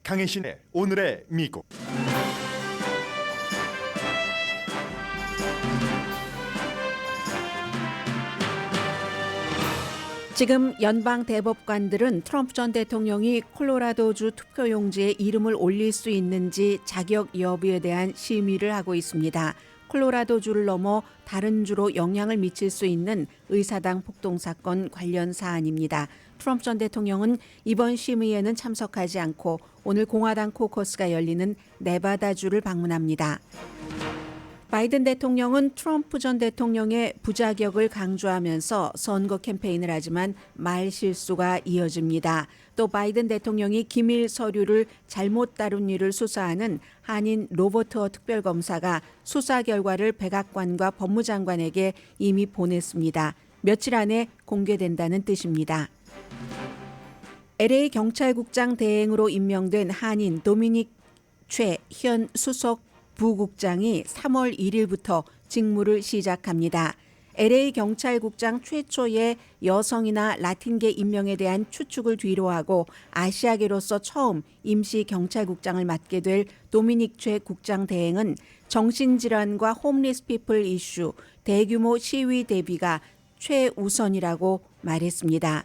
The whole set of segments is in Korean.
강혜신의 오늘의 미국. 지금 연방 대법관들은 트럼프 전 대통령이 콜로라도주 투표용지에 이름을 올릴 수 있는지 자격 여부에 대한 심의를 하고 있습니다. 콜로라도주를 넘어 다른 주로 영향을 미칠 수 있는 의사당 폭동 사건 관련 사안입니다. 트럼프 전 대통령은 이번 심의에는 참석하지 않고 오늘 공화당 코커스가 열리는 네바다주를 방문합니다. 바이든 대통령은 트럼프 전 대통령의 부자격을 강조하면서 선거 캠페인을 하지만 말 실수가 이어집니다. 또 바이든 대통령이 기밀 서류를 잘못 다룬 일을 수사하는 한인 로버트 허 특별검사가 수사 결과를 백악관과 법무장관에게 이미 보냈습니다. 며칠 안에 공개된다는 뜻입니다. LA 경찰국장 대행으로 임명된 한인 도미닉 최 현 수석 부국장이 3월 1일부터 직무를 시작합니다. LA 경찰국장 최초의 여성이나 라틴계 임명에 대한 추측을 뒤로하고 아시아계로서 처음 임시 경찰국장을 맡게 될 도미닉 최 국장 대행은 정신질환과 홈리스 피플 이슈, 대규모 시위 대비가 최우선이라고 말했습니다.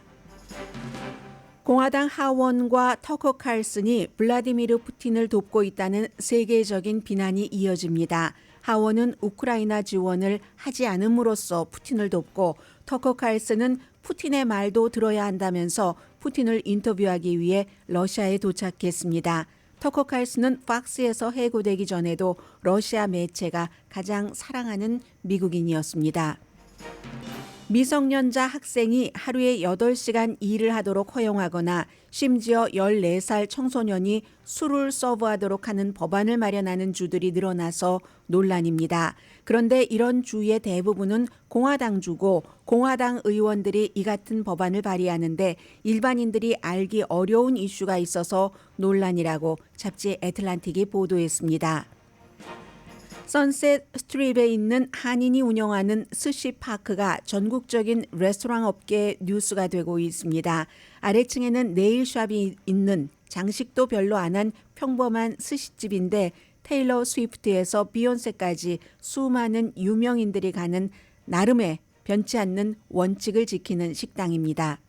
공화당 하원과 터커 칼슨이 블라디미르 푸틴을 돕고 있다는 세계적인 비난이 이어집니다. 하원은 우크라이나 지원을 하지 않음으로써 푸틴을 돕고 터커 칼슨은 푸틴의 말도 들어야 한다면서 푸틴을 인터뷰하기 위해 러시아에 도착했습니다. 터커 칼슨은 팍스에서 해고되기 전에도 러시아 매체가 가장 사랑하는 미국인이었습니다. 미성년자 학생이 하루에 8시간 일을 하도록 허용하거나 심지어 14살 청소년이 술을 서브하도록 하는 법안을 마련하는 주들이 늘어나서 논란입니다. 그런데 이런 주의 대부분은 공화당주고 공화당 의원들이 이 같은 법안을 발의하는데 일반인들이 알기 어려운 이슈가 있어서 논란이라고 잡지 애틀란틱이 보도했습니다. 선셋 스트립에 있는 한인이 운영하는 스시파크가 전국적인 레스토랑 업계의 뉴스가 되고 있습니다. 아래층에는 네일샵이 있는 장식도 별로 안 한 평범한 스시집인데 테일러 스위프트에서 비욘세까지 수많은 유명인들이 가는 나름의 변치 않는 원칙을 지키는 식당입니다.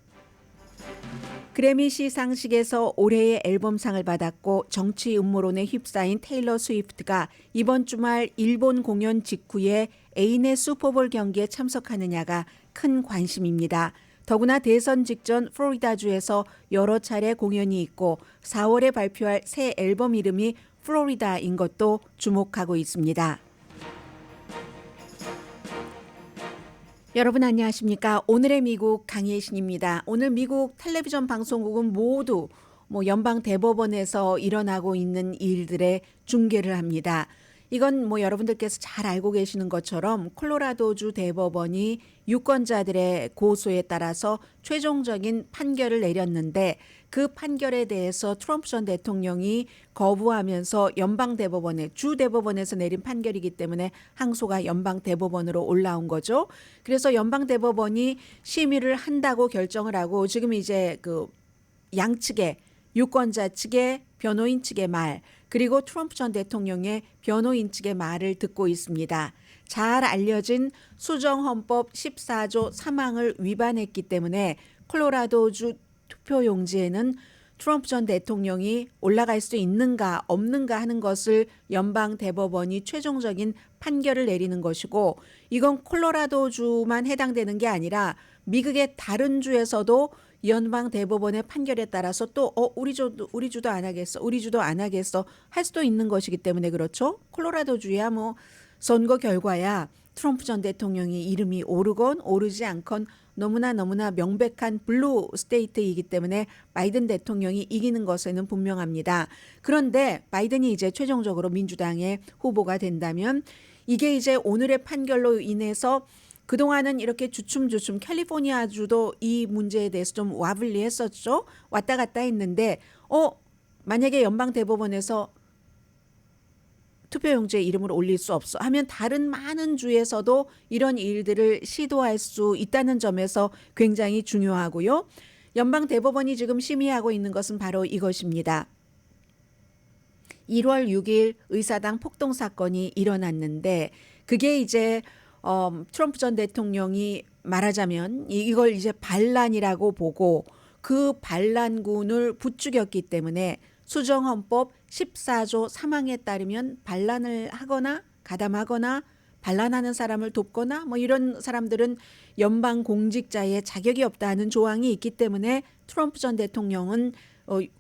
그래미 시상식에서 올해의 앨범상을 받았고 정치 음모론에 휩싸인 테일러 스위프트가 이번 주말 일본 공연 직후에 애인의 슈퍼볼 경기에 참석하느냐가 큰 관심입니다. 더구나 대선 직전 플로리다주에서 여러 차례 공연이 있고 4월에 발표할 새 앨범 이름이 플로리다인 것도 주목하고 있습니다. 여러분 안녕하십니까? 오늘의 미국 강혜신입니다. 오늘 미국 텔레비전 방송국은 모두 연방 대법원에서 일어나고 있는 일들의 중계를 합니다. 이건 여러분들께서 잘 알고 계시는 것처럼 콜로라도주 대법원이 유권자들의 고소에 따라서 최종적인 판결을 내렸는데 그 판결에 대해서 트럼프 전 대통령이 거부하면서 연방 대법원에 주 대법원에서 내린 판결이기 때문에 항소가 연방 대법원으로 올라온 거죠. 그래서 연방 대법원이 심의를 한다고 결정을 하고 지금 이제 그 양측의 유권자 측의 변호인 측의 말 그리고 트럼프 전 대통령의 변호인 측의 말을 듣고 있습니다. 잘 알려진 수정헌법 14조 3항을 위반했기 때문에 콜로라도주 투표용지에는 트럼프 전 대통령이 올라갈 수 있는가 없는가 하는 것을 연방 대법원이 최종적인 판결을 내리는 것이고 이건 콜로라도주만 해당되는 게 아니라 미국의 다른 주에서도 연방 대법원의 판결에 따라서 또 우리 주도 안 하겠어 할 수도 있는 것이기 때문에 그렇죠. 콜로라도주야 선거 결과야 트럼프 전 대통령이 이름이 오르건 오르지 않건 너무나 명백한 블루 스테이트이기 때문에 바이든 대통령이 이기는 것에는 분명합니다. 그런데 바이든이 이제 최종적으로 민주당의 후보가 된다면 이게 이제 오늘의 판결로 인해서 그동안은 이렇게 주춤주춤 캘리포니아주도 이 문제에 대해서 좀 와불리했었죠. 왔다 갔다 했는데 만약에 연방 대법원에서 투표용지에 이름을 올릴 수 없어 하면 다른 많은 주에서도 이런 일들을 시도할 수 있다는 점에서 굉장히 중요하고요. 연방 대법원이 지금 심의하고 있는 것은 바로 이것입니다. 1월 6일 의사당 폭동 사건이 일어났는데 그게 이제 트럼프 전 대통령이 말하자면 이걸 이제 반란이라고 보고 그 반란군을 부추겼기 때문에 수정헌법 14조 3항에 따르면 반란을 하거나 가담하거나 반란하는 사람을 돕거나 뭐 이런 사람들은 연방 공직자의 자격이 없다는 조항이 있기 때문에 트럼프 전 대통령은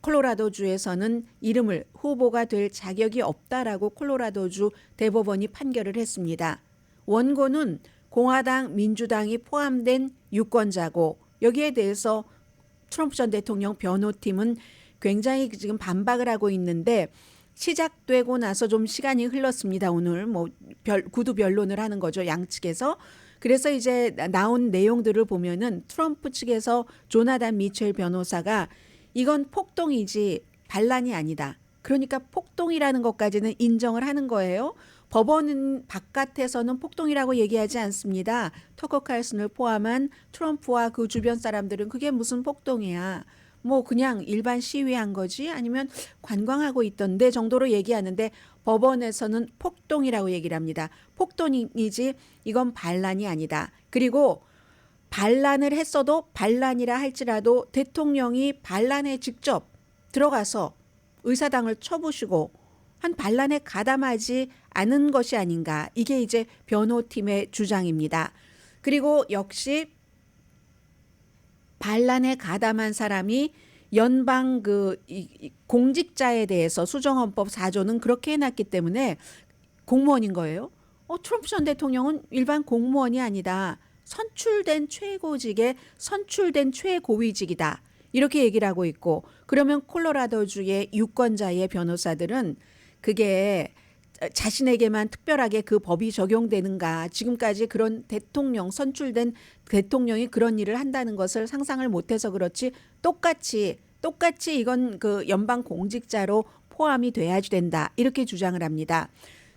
콜로라도주에서는 이름을 후보가 될 자격이 없다라고 콜로라도주 대법원이 판결을 했습니다. 원고는 공화당, 민주당이 포함된 유권자고 여기에 대해서 트럼프 전 대통령 변호팀은 굉장히 지금 반박을 하고 있는데 시작되고 나서 좀 시간이 흘렀습니다. 오늘 뭐 구두 변론을 하는 거죠. 양측에서. 그래서 이제 나온 내용들을 보면은 트럼프 측에서 조나단 미첼 변호사가 이건 폭동이지 반란이 아니다. 그러니까 폭동이라는 것까지는 인정을 하는 거예요. 법원은 바깥에서는 폭동이라고 얘기하지 않습니다. 터커 칼슨을 포함한 트럼프와 그 주변 사람들은 그게 무슨 폭동이야. 뭐 그냥 일반 시위한 거지 아니면 관광하고 있던데 정도로 얘기하는데 법원에서는 폭동이라고 얘기를 합니다. 폭동이지 이건 반란이 아니다. 그리고 반란을 했어도 반란이라 할지라도 대통령이 반란에 직접 들어가서 의사당을 쳐부시고 한 반란에 가담하지 않은 것이 아닌가. 이게 이제 변호팀의 주장입니다. 그리고 역시 반란에 가담한 사람이 연방 공직자에 대해서 수정헌법 4조는 그렇게 해놨기 때문에 공무원인 거예요. 트럼프 전 대통령은 일반 공무원이 아니다. 선출된 최고직에 선출된 최고위직이다. 이렇게 얘기를 하고 있고 그러면 콜로라도주의 유권자의 변호사들은 그게 자신에게만 특별하게 그 법이 적용되는가 지금까지 그런 대통령 선출된 대통령이 그런 일을 한다는 것을 상상을 못해서 그렇지 똑같이 이건 그 연방 공직자로 포함이 돼야지 된다 이렇게 주장을 합니다.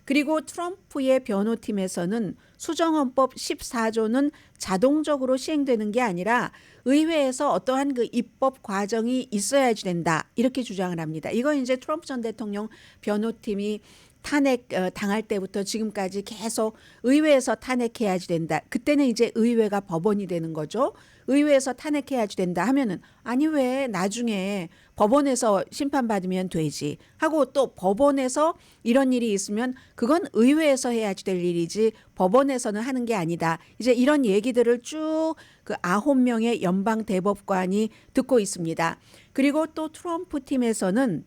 그리고 트럼프의 변호팀에서는 수정헌법 14조는 자동적으로 시행되는 게 아니라 의회에서 어떠한 그 입법 과정이 있어야지 된다 이렇게 주장을 합니다. 이건 이제 트럼프 전 대통령 변호팀이 탄핵 당할 때부터 지금까지 계속 의회에서 탄핵해야지 된다. 그때는 이제 의회가 법원이 되는 거죠. 의회에서 탄핵해야지 된다 하면은 아니 왜 나중에 법원에서 심판받으면 되지 하고 또 법원에서 이런 일이 있으면 그건 의회에서 해야지 될 일이지 법원에서는 하는 게 아니다. 이제 이런 얘기들을 쭉 그 9명의 연방 대법관이 듣고 있습니다. 그리고 또 트럼프 팀에서는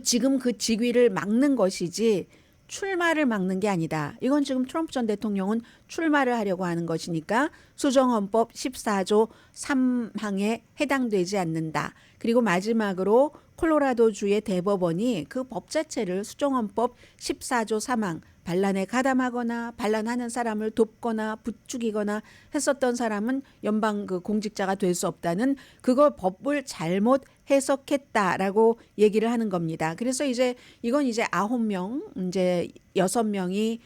지금 그 직위를 막는 것이지 출마를 막는 게 아니다. 이건 지금 트럼프 전 대통령은 출마를 하려고 하는 것이니까 수정헌법 14조 3항에 해당되지 않는다. 그리고 마지막으로 콜로라도주의 대법원이 그 법 자체를 수정헌법 14조 3항 반란에 가담하거나 반란하는 사람을 돕거나 부추기거나 했었던 사람은 연방 그 공직자가 될 수 없다는 그걸 법을 잘못 해석했다라고 얘기를 하는 겁니다. 그래서 이제 이건 이제 9명, 이제 6명이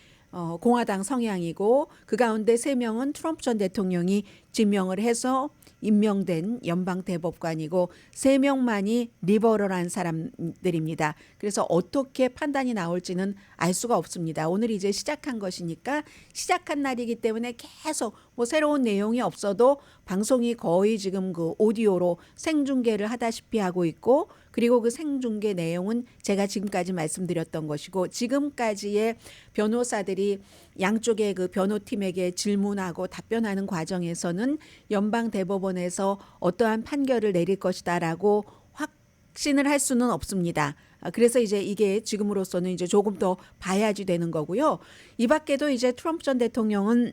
공화당 성향이고 그 가운데 3명은 트럼프 전 대통령이 지명을 해서 임명된 연방 대법관이고 3명만이 리버럴한 사람들입니다. 그래서 어떻게 판단이 나올지는 알 수가 없습니다. 오늘 이제 시작한 것이니까 시작한 날이기 때문에 계속 뭐 새로운 내용이 없어도 방송이 거의 지금 그 오디오로 생중계를 하다시피 하고 있고 그리고 그 생중계 내용은 제가 지금까지 말씀드렸던 것이고 지금까지의 변호사들이 양쪽의 그 변호팀에게 질문하고 답변하는 과정에서는 연방 대법원에서 어떠한 판결을 내릴 것이다라고 확신을 할 수는 없습니다. 그래서 이제 이게 지금으로서는 이제 조금 더 봐야지 되는 거고요. 이 밖에도 이제 트럼프 전 대통령은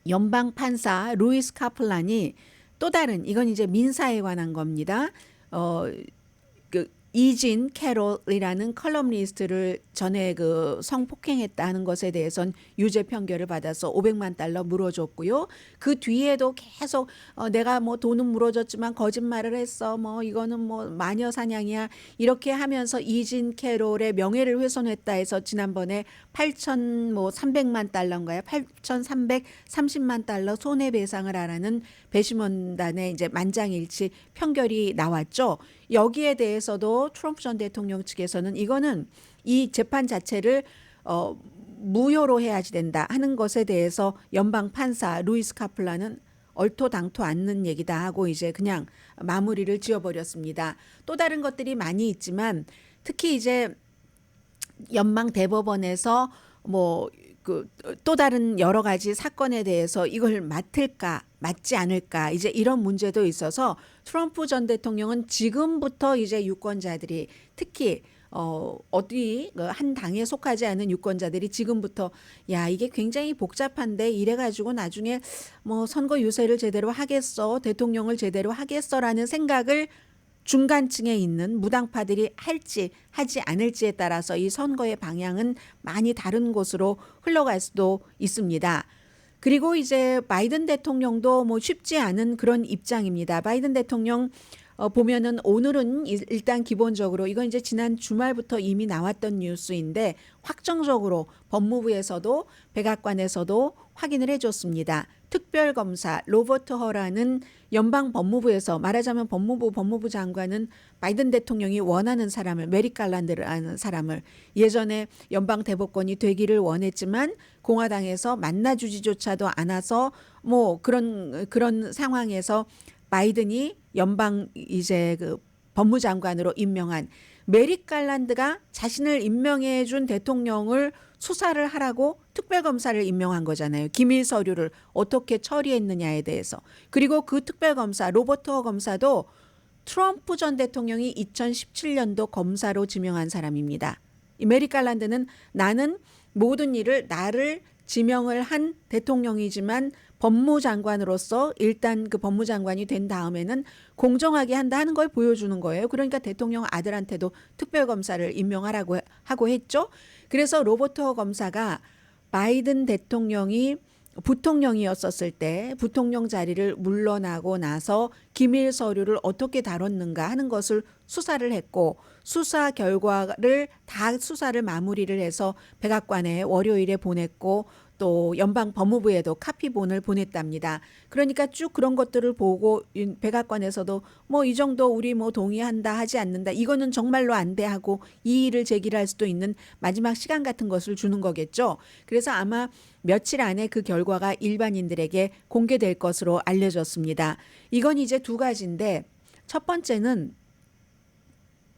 연방 판사 루이스 카플란이 또 다른 이건 이제 민사에 관한 겁니다. 이진 캐롤이라는 컬럼니스트를 전에 그 성폭행했다는 것에 대해선 유죄 판결을 받아서 $500만 물어줬고요. 그 뒤에도 계속 내가 뭐 돈은 물어줬지만 거짓말을 했어. 뭐 이거는 뭐 마녀 사냥이야. 이렇게 하면서 이진 캐롤의 명예를 훼손했다 해서 지난번에 8,300만 달러인가요? 8,330만 달러 손해배상을 하라는 배심원단의 이제 만장일치 판결이 나왔죠. 여기에 대해서도 트럼프 전 대통령 측에서는 이거는 이 재판 자체를 무효로 해야지 된다 하는 것에 대해서 연방 판사 루이스 카플라는 얼토당토 않는 얘기다 하고 이제 그냥 마무리를 지어버렸습니다. 또 다른 것들이 많이 있지만 특히 이제 연방 대법원에서 뭐 또 다른 여러 가지 사건에 대해서 이걸 맡을까 맡지 않을까 이제 이런 문제도 있어서 트럼프 전 대통령은 지금부터 이제 유권자들이 특히 어디 한 당에 속하지 않은 유권자들이 지금부터 야 이게 굉장히 복잡한데 이래가지고 나중에 뭐 선거 유세를 제대로 하겠어 대통령을 제대로 하겠어라는 생각을 중간층에 있는 무당파들이 할지 하지 않을지에 따라서 이 선거의 방향은 많이 다른 곳으로 흘러갈 수도 있습니다. 그리고 이제 바이든 대통령도 뭐 쉽지 않은 그런 입장입니다. 바이든 대통령 보면은 오늘은 일단 기본적으로 이건 이제 지난 주말부터 이미 나왔던 뉴스인데 확정적으로 법무부에서도 백악관에서도 확인을 해줬습니다. 특별검사 로버트 허라는 연방 법무부에서 말하자면 법무부 장관은 바이든 대통령이 원하는 사람을 메릭 갈란드라는 사람을 예전에 연방 대법관이 되기를 원했지만 공화당에서 만나주지조차도 않아서 뭐 그런 상황에서 바이든이 연방 이제 그 법무장관으로 임명한 메릭 갈란드가 자신을 임명해 준 대통령을 수사를 하라고 특별검사를 임명한 거잖아요. 기밀 서류를 어떻게 처리했느냐에 대해서. 그리고 그 특별검사 로버트 허 검사도 트럼프 전 대통령이 2017년도 검사로 지명한 사람입니다. 이 메릭 갈란드는 나는 모든 일을 나를 지명을 한 대통령이지만 법무장관으로서 일단 그 법무장관이 된 다음에는 공정하게 한다 하는 걸 보여주는 거예요. 그러니까 대통령 아들한테도 특별검사를 임명하라고 하고 했죠. 그래서 로버트 허 검사가 바이든 대통령이 부통령이었었을 때 부통령 자리를 물러나고 나서 기밀 서류를 어떻게 다뤘는가 하는 것을 수사를 했고 수사 결과를 다 수사를 마무리를 해서 백악관에 월요일에 보냈고 또 연방 법무부에도 카피본을 보냈답니다. 그러니까 쭉 그런 것들을 보고 백악관에서도 뭐 이 정도 우리 뭐 동의한다 하지 않는다 이거는 정말로 안 돼 하고 이의를 제기할 수도 있는 마지막 시간 같은 것을 주는 거겠죠. 그래서 아마 며칠 안에 그 결과가 일반인들에게 공개될 것으로 알려졌습니다. 이건 이제 두 가지인데 첫 번째는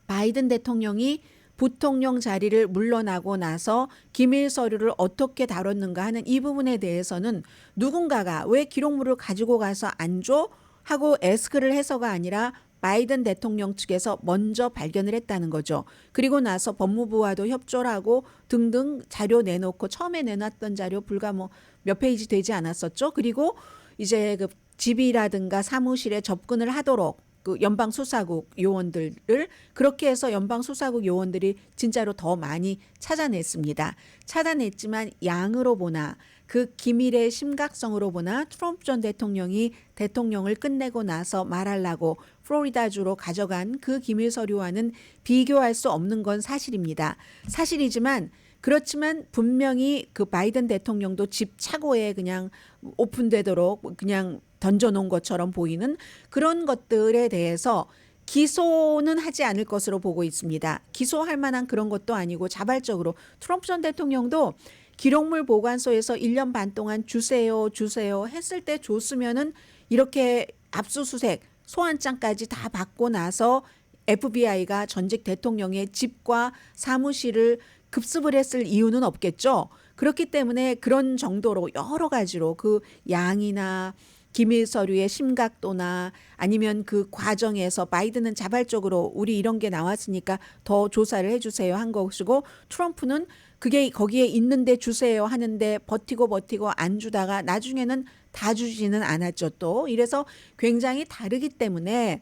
바이든 대통령이 부통령 자리를 물러나고 나서 기밀 서류를 어떻게 다뤘는가 하는 이 부분에 대해서는 누군가가 왜 기록물을 가지고 가서 안 줘? 하고 에스크를 해서가 아니라 바이든 대통령 측에서 먼저 발견을 했다는 거죠. 그리고 나서 법무부와도 협조를 하고 등등 자료 내놓고 처음에 내놨던 자료 불과 뭐 몇 페이지 되지 않았었죠. 그리고 이제 그 집이라든가 사무실에 접근을 하도록 그 연방 수사국 요원들을 그렇게 해서 연방 수사국 요원들이 진짜로 더 많이 찾아냈습니다. 찾아냈지만 양으로 보나 그 기밀의 심각성으로 보나 트럼프 전 대통령이 대통령을 끝내고 나서 말하려고 플로리다주로 가져간 그 기밀 서류와는 비교할 수 없는 건 사실입니다. 사실이지만 그렇지만 분명히 그 바이든 대통령도 집 차고에 그냥 오픈되도록 그냥 던져놓은 것처럼 보이는 그런 것들에 대해서 기소는 하지 않을 것으로 보고 있습니다. 기소할 만한 그런 것도 아니고 자발적으로 트럼프 전 대통령도 기록물 보관소에서 1년 반 동안 주세요 했을 때 줬으면은 이렇게 압수수색 소환장까지 다 받고 나서 FBI가 전직 대통령의 집과 사무실을 급습을 했을 이유는 없겠죠. 그렇기 때문에 그런 정도로 여러 가지로 그 양이나 기밀 서류의 심각도나 아니면 그 과정에서 바이든은 자발적으로 우리 이런 게 나왔으니까 더 조사를 해주세요 한 것이고 트럼프는 그게 거기에 있는데 주세요 하는데 버티고 안 주다가 나중에는 다 주지는 않았죠 또. 이래서 굉장히 다르기 때문에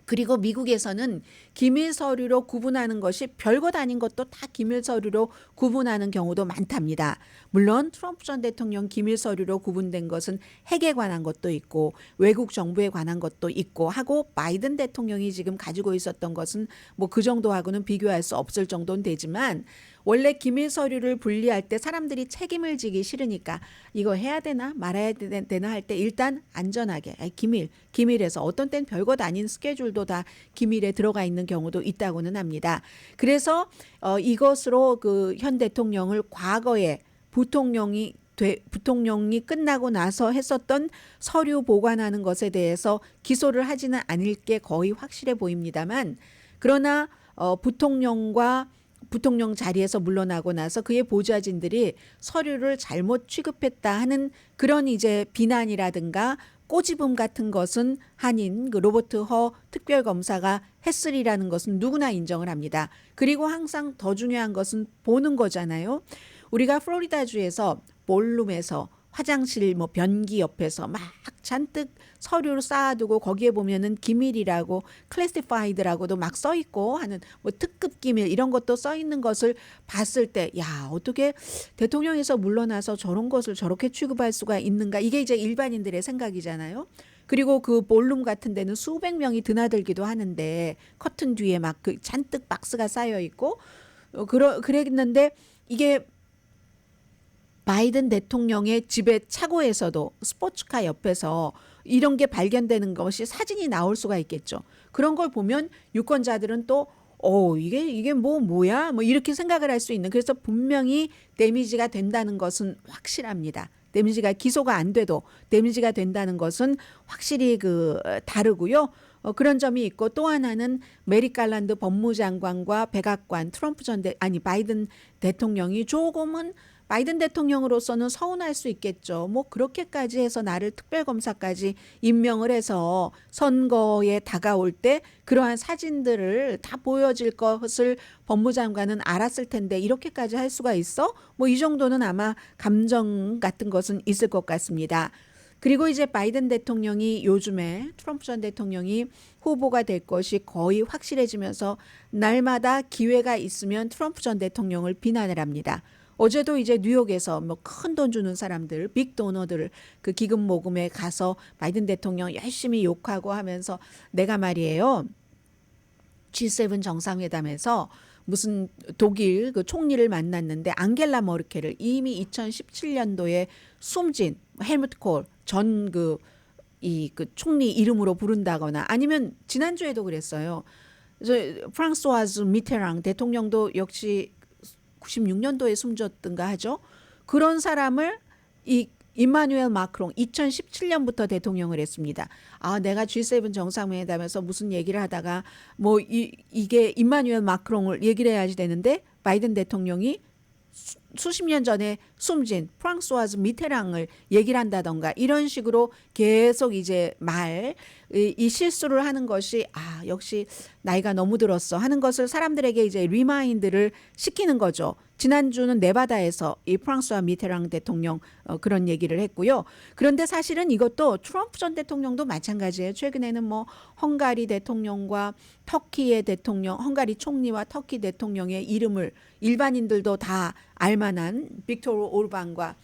그리고 미국에서는 기밀 서류로 구분하는 것이 별것 아닌 것도 다 기밀 서류로 구분하는 경우도 많답니다. 물론 트럼프 전 대통령 기밀 서류로 구분된 것은 핵에 관한 것도 있고 외국 정부에 관한 것도 있고 하고 바이든 대통령이 지금 가지고 있었던 것은 뭐 그 정도하고는 비교할 수 없을 정도는 되지만 원래 기밀 서류를 분리할 때 사람들이 책임을 지기 싫으니까 이거 해야 되나 말아야 되나 할 때 일단 안전하게 기밀에서 어떤 땐 별것 아닌 스케줄도 다 기밀에 들어가 있는 경우도 있다고는 합니다. 그래서 이것으로 그 현 대통령을 과거에 부통령이 끝나고 나서 했었던 서류 보관하는 것에 대해서 기소를 하지는 않을 게 거의 확실해 보입니다만, 그러나 부통령 자리에서 물러나고 나서 그의 보좌진들이 서류를 잘못 취급했다 하는 그런 이제 비난이라든가 꼬집음 같은 것은 한인 그 로버트 허 특별검사가 했으리라는 것은 누구나 인정을 합니다. 그리고 항상 더 중요한 것은 보는 거잖아요. 우리가 플로리다주에서 볼룸에서 화장실 뭐 변기 옆에서 막 잔뜩 서류를 쌓아두고 거기에 보면은 기밀이라고 클래시파이드라고도 막 써 있고 하는 뭐 특급 기밀 이런 것도 써 있는 것을 봤을 때, 야, 어떻게 대통령에서 물러나서 저런 것을 저렇게 취급할 수가 있는가, 이게 이제 일반인들의 생각이잖아요. 그리고 그 볼룸 같은 데는 수백 명이 드나들기도 하는데 커튼 뒤에 막 그 잔뜩 박스가 쌓여 있고 그랬는데, 이게 바이든 대통령의 집의 차고에서도 스포츠카 옆에서 이런 게 발견되는 것이 사진이 나올 수가 있겠죠. 그런 걸 보면 유권자들은 또 이게 뭐야? 뭐 이렇게 생각을 할 수 있는, 그래서 분명히 데미지가 된다는 것은 확실합니다. 데미지가 기소가 안 돼도 데미지가 된다는 것은 확실히 다르고요. 그런 점이 있고, 또 하나는 메릭 갈란드 법무장관과 백악관 바이든 대통령이 조금은 바이든 대통령으로서는 서운할 수 있겠죠. 뭐 그렇게까지 해서 나를 특별검사까지 임명을 해서 선거에 다가올 때 그러한 사진들을 다 보여질 것을 법무장관은 알았을 텐데 이렇게까지 할 수가 있어? 뭐 이 정도는 아마 감정 같은 것은 있을 것 같습니다. 그리고 이제 바이든 대통령이 요즘에 트럼프 전 대통령이 후보가 될 것이 거의 확실해지면서 날마다 기회가 있으면 트럼프 전 대통령을 비난을 합니다. 어제도 이제 뉴욕에서 뭐 큰 돈 주는 사람들, 빅 도너들 그 기금 모금에 가서 바이든 대통령 열심히 욕하고 하면서, 내가 말이에요, G7 정상회담에서 무슨 독일 그 총리를 만났는데 앙겔라 머르켈을 이미 2017년도에 숨진 헬무트 콜 전 그 총리 이름으로 부른다거나, 아니면 지난주에도 그랬어요. 프랑스와즈 미테랑 대통령도 역시 96년도에 숨졌든가 하죠. 그런 사람을 이 임마누엘 마크롱 2017년부터 대통령을 했습니다. 내가 G7 정상회담에서 무슨 얘기를 하다가 뭐 이게 임마누엘 마크롱을 얘기를 해야지 되는데, 바이든 대통령이 수십 년 전에 숨진 프랑스와즈 미테랑을 얘기를 한다던가 이런 식으로 계속 이제 이 실수를 하는 것이 역시 나이가 너무 들었어 하는 것을 사람들에게 이제 리마인드를 시키는 거죠. 지난주는 네바다에서 이 프랑스와 미테랑 대통령 그런 얘기를 했고요. 그런데 사실은 이것도 트럼프 전 대통령도 마찬가지예요. 최근에는 뭐 헝가리 대통령과 터키의 대통령, 헝가리 총리와 터키 대통령의 이름을 일반인들도 다 알만한 빅토르 오르반과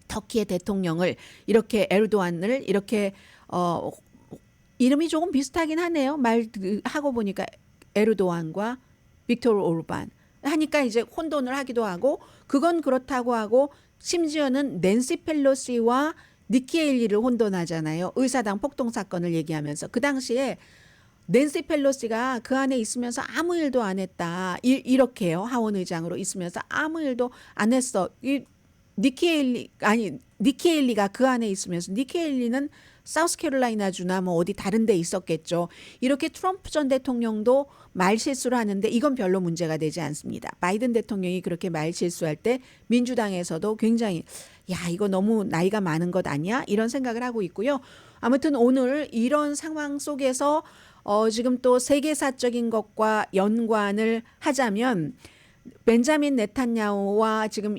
터키의 대통령을 이렇게 에르도안을 이렇게 이름이 조금 비슷하긴 하네요. 말하고 보니까 에르도안과 빅토르 오르반 하니까 이제 혼돈을 하기도 하고, 그건 그렇다고 하고 심지어는 낸시 펠로시와 니키 헤일리를 혼돈하잖아요. 의사당 폭동 사건을 얘기하면서 그 당시에 낸시 펠로시가 그 안에 있으면서 아무 일도 안 했다. 이렇게요. 하원 의장으로 있으면서 아무 일도 안 했어. 니키 헤일리가 그 안에 있으면서, 니키 헤일리는 사우스캐롤라이나주나 뭐 어디 다른 데 있었겠죠. 이렇게 트럼프 전 대통령도 말실수를 하는데 이건 별로 문제가 되지 않습니다. 바이든 대통령이 그렇게 말실수할 때 민주당에서도 굉장히 이거 너무 나이가 많은 것 아니야? 이런 생각을 하고 있고요. 아무튼 오늘 이런 상황 속에서 지금 또 세계사적인 것과 연관을 하자면, 벤자민 네탄야후와 지금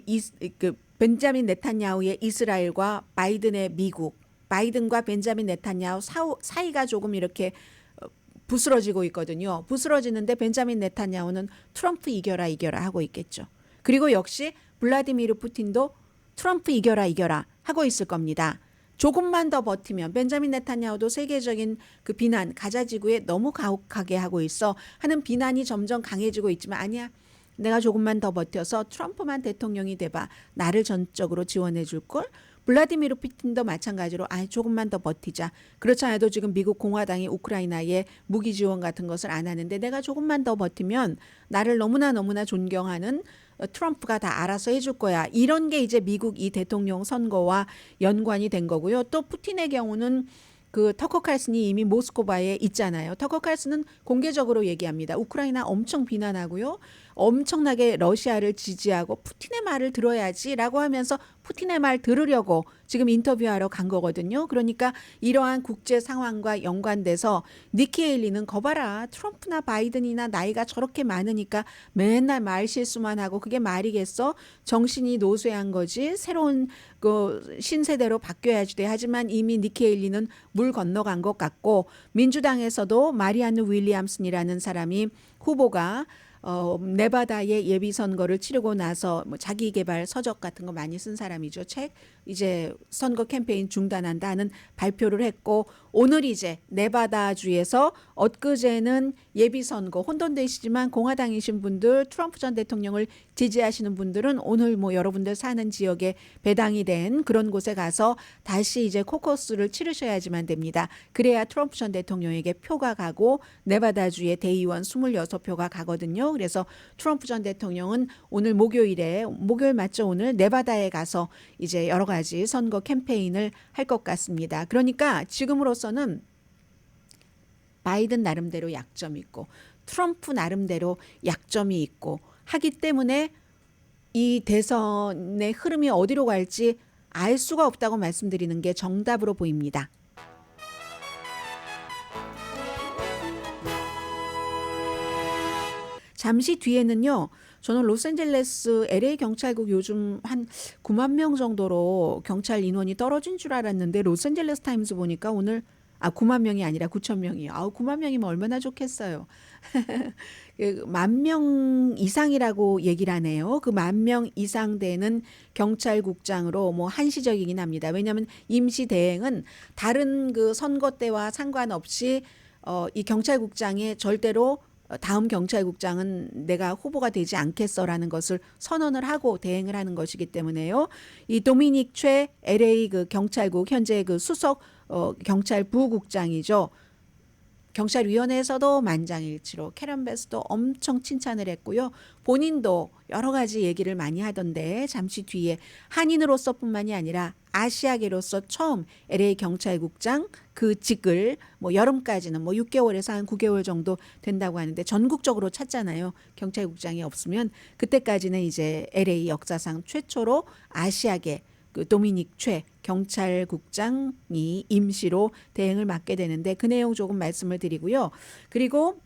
벤자민 네탄야후의 이스라엘과 바이든의 미국, 바이든과 벤자민 네탄야후 사이가 조금 이렇게 부스러지고 있거든요. 부스러지는데 벤자민 네탄야후는 트럼프 이겨라 하고 있겠죠. 그리고 역시 블라디미르 푸틴도 트럼프 이겨라 하고 있을 겁니다. 조금만 더 버티면 벤자민 네탄야후도 세계적인 그 비난, 가자 지구에 너무 가혹하게 하고 있어 하는 비난이 점점 강해지고 있지만, 아니야, 내가 조금만 더 버텨서 트럼프만 대통령이 돼봐. 나를 전적으로 지원해 줄걸? 블라디미르 푸틴도 마찬가지로 조금만 더 버티자. 그렇지 않아도 지금 미국 공화당이 우크라이나에 무기 지원 같은 것을 안 하는데 내가 조금만 더 버티면 나를 너무나 존경하는 트럼프가 다 알아서 해줄 거야. 이런 게 이제 미국 이 대통령 선거와 연관이 된 거고요. 또 푸틴의 경우는 그 터커 칼슨이 이미 모스크바에 있잖아요. 터커 칼슨은 공개적으로 얘기합니다. 우크라이나 엄청 비난하고요. 엄청나게 러시아를 지지하고 푸틴의 말을 들어야지라고 하면서 푸틴의 말 들으려고 지금 인터뷰하러 간 거거든요. 그러니까 이러한 국제 상황과 연관돼서 니키 헤일리는 거봐라. 트럼프나 바이든이나 나이가 저렇게 많으니까 맨날 말 실수만 하고 그게 말이겠어? 정신이 노쇠한 거지. 새로운 그 신세대로 바뀌어야지 돼. 하지만 이미 니키 헤일리는 물 건너간 것 같고 민주당에서도 마리안느 윌리엄슨이라는 사람이 후보가 네바다의 예비 선거를 치르고 나서 뭐 자기 개발 서적 같은 거 많이 쓴 사람이죠. 책 이제 선거 캠페인 중단한다는 발표를 했고 오늘 이제 네바다주에서 엊그제는 예비 선거 혼돈되시지만 공화당이신 분들 트럼프 전 대통령을 지지하시는 분들은 오늘 뭐 여러분들 사는 지역에 배당이 된 그런 곳에 가서 다시 이제 코커스를 치르셔야지만 됩니다. 그래야 트럼프 전 대통령에게 표가 가고 네바다주의 대의원 26표가 가거든요. 그래서 트럼프 전 대통령은 오늘 목요일 맞죠? 오늘 네바다에 가서 이제 여러 가지 선거 캠페인을 할 것 같습니다. 그러니까 지금으로서는 바이든 나름대로 약점이 있고 트럼프 나름대로 약점이 있고 하기 때문에 이 대선의 흐름이 어디로 갈지 알 수가 없다고 말씀드리는 게 정답으로 보입니다. 잠시 뒤에는요. 저는 로스앤젤레스 LA 경찰국 요즘 한 9만 명 정도로 경찰 인원이 떨어진 줄 알았는데 로스앤젤레스 타임스 보니까 오늘 9만 명이 아니라 9천 명이요. 9만 명이면 얼마나 좋겠어요. 그 10,000명 이상이라고 얘기를 하네요. 그 10,000명 이상 되는 경찰국장으로 뭐 한시적이긴 합니다. 왜냐하면 임시 대행은 다른 그 선거 때와 상관없이 이 경찰국장에 절대로 다음 경찰국장은 내가 후보가 되지 않겠어라는 것을 선언을 하고 대행을 하는 것이기 때문에요. 이 도미닉 최 LA 그 경찰국 현재 그 수석 경찰부국장이죠. 경찰위원회에서도 만장일치로 캐런 베스도 엄청 칭찬을 했고요. 본인도 여러 가지 얘기를 많이 하던데 잠시 뒤에 한인으로서뿐만이 아니라 아시아계로서 처음 LA 경찰국장 그 직을 뭐 여름까지는 뭐 6개월에서 한 9개월 정도 된다고 하는데 전국적으로 찾잖아요. 경찰국장이 없으면 그때까지는 이제 LA 역사상 최초로 아시아계 그 도미닉 최 경찰국장이 임시로 대행을 맡게 되는데 그 내용 조금 말씀을 드리고요. 그리고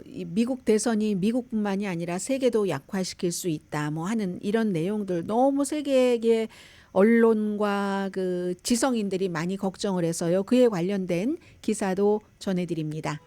이 미국 대선이 미국뿐만이 아니라 세계도 약화시킬 수 있다 뭐 하는 이런 내용들 너무 세계의 언론과 그 지성인들이 많이 걱정을 해서요. 그에 관련된 기사도 전해드립니다.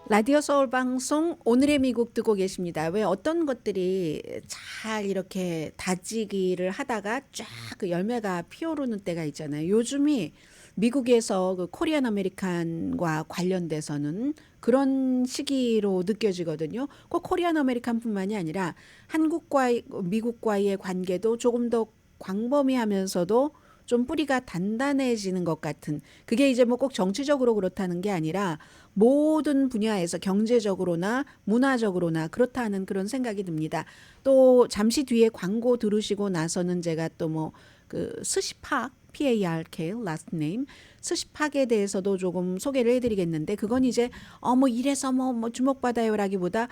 라디오 서울 방송 오늘의 미국 듣고 계십니다. 왜 어떤 것들이 잘 이렇게 다지기를 하다가 쫙 그 열매가 피어오르는 때가 있잖아요. 요즘이 미국에서 그 코리안 아메리칸과 관련돼서는 그런 시기로 느껴지거든요. 꼭 코리안 아메리칸뿐만이 아니라 한국과 미국과의 관계도 조금 더 광범위하면서도 좀 뿌리가 단단해지는 것 같은 그게 이제 뭐 꼭 정치적으로 그렇다는 게 아니라 모든 분야에서 경제적으로나 문화적으로나 그렇다는 그런 생각이 듭니다. 또 잠시 뒤에 광고 들으시고 나서는 제가 또 뭐 그 스시팍 PARK last name 스시팍에 대해서도 조금 소개를 해드리겠는데 그건 이제 뭐 이래서 뭐 주목받아요라기보다